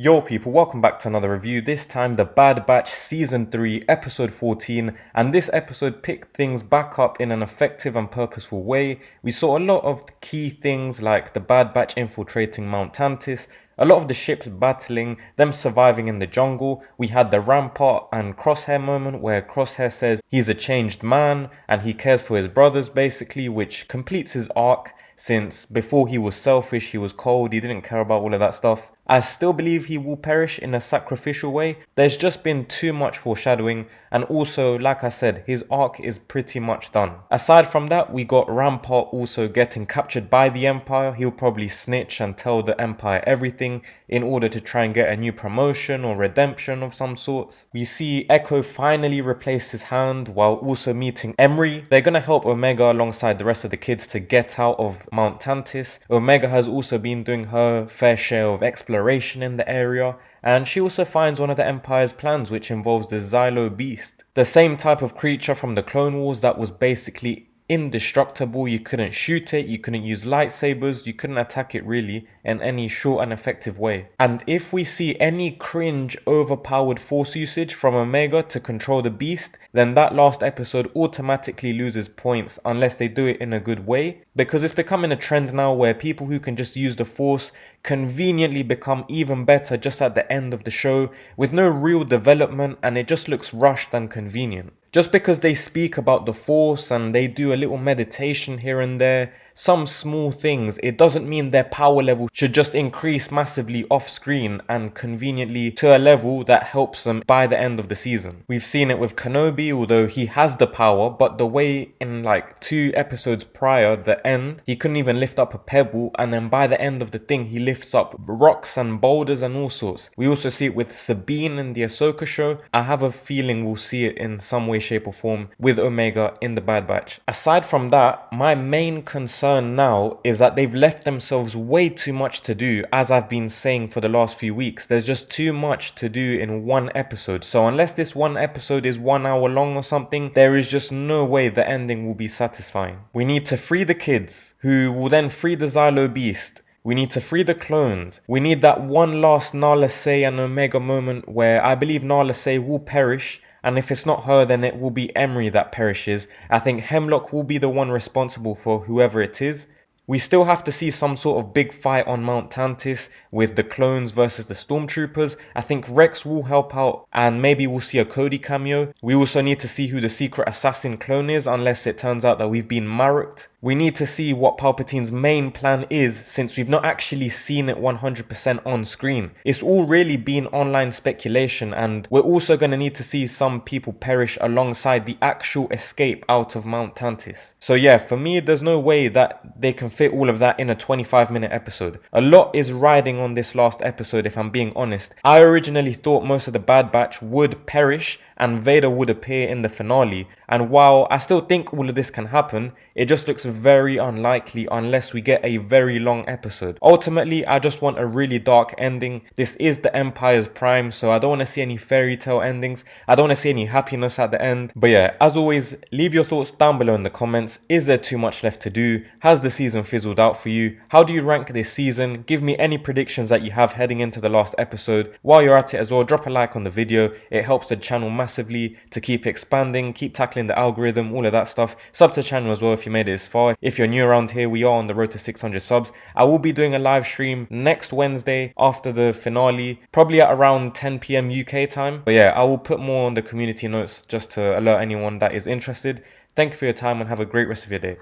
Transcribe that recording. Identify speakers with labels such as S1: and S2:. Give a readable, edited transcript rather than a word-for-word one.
S1: Yo people, welcome back to another review, this time The Bad Batch Season 3 Episode 14, and this episode picked things back up in an effective and purposeful way. We saw a lot of key things like the Bad Batch infiltrating Mount Tantiss, a lot of the ships battling, them surviving in the jungle. We had the Rampart and Crosshair moment where Crosshair says he's a changed man and he cares for his brothers basically, which completes his arc. Since before he was selfish, he was cold, he didn't care about all of that stuff. I still believe he will perish in a sacrificial way. There's just been too much foreshadowing, and also, like I said, his arc is pretty much done. Aside from that, we got Rampart also getting captured by the Empire. He'll probably snitch and tell the Empire everything in order to try and get a new promotion or redemption of some sorts. We see Echo finally replace his hand while also meeting Emery. They're gonna help Omega alongside the rest of the kids to get out of Mount Tantiss. Omega has also been doing her fair share of exploration in the area, and she also finds one of the Empire's plans, which involves the Xylo Beast, the same type of creature from the Clone Wars that was basically indestructible. You couldn't shoot it, you couldn't use lightsabers, you couldn't attack it really in any short and effective way. And if we see any cringe overpowered force usage from Omega to control the beast, then that last episode automatically loses points unless they do it in a good way, because it's becoming a trend now where people who can just use the force conveniently become even better just at the end of the show with no real development, and it just looks rushed and convenient. Just because they speak about the force and they do a little meditation here and there, some small things, it doesn't mean their power level should just increase massively off screen and conveniently to a level that helps them by the end of the season. We've seen it with Kenobi, although he has the power, but the way in like 2 episodes prior, the end, he couldn't even lift up a pebble, and then by the end of the thing he lifts up rocks and boulders and all sorts. We also see it with Sabine in the Ahsoka show. I have a feeling we'll see it in some way, shape or form with Omega in the Bad Batch. Aside from that, my main concern now is that they've left themselves way too much to do. As I've been saying for the last few weeks, there's just too much to do in one episode. So unless this one episode is 1 hour long or something, there is just no way the ending will be satisfying. We need to free the kids, who will then free the Xylo Beast. We need to free the clones. We need that one last Nala Se and Omega moment where I believe Nala Se will perish, and if it's not her, then it will be Emery that perishes. I think Hemlock will be the one responsible for whoever it is. We still have to see some sort of big fight on Mount Tantiss with the clones versus the stormtroopers. I think Rex will help out, and maybe we'll see a Cody cameo. We also need to see who the secret assassin clone is, unless it turns out that we've been marked. We need to see what Palpatine's main plan is, since we've not actually seen it 100% on screen. It's all really been online speculation, and we're also going to need to see some people perish alongside the actual escape out of Mount Tantiss. So yeah, for me, there's no way that they can fit all of that in a 25-minute episode. A lot is riding on this last episode, if I'm being honest. I originally thought most of the Bad Batch would perish and Vader would appear in the finale, and while I still think all of this can happen, it just looks very unlikely unless we get a very long episode. Ultimately, I just want a really dark ending. This is the Empire's prime, so I don't want to see any fairy tale endings. I don't want to see any happiness at the end. But yeah, as always, leave your thoughts down below in the comments. Is there too much left to do? Has the season fizzled out for you? How do you rank this season? Give me any predictions that you have heading into the last episode. While you're at it as well, drop a like on the video. It helps the channel massively to keep expanding, keep tackling the algorithm, all of that stuff. Sub to the channel as well if you made it this far. If you're new around here, we are on the road to 600 subs. I will be doing a live stream next Wednesday after the finale, probably at around 10 PM UK time. But yeah, I will put more on the community notes just to alert anyone that is interested. Thank you for your time and have a great rest of your day.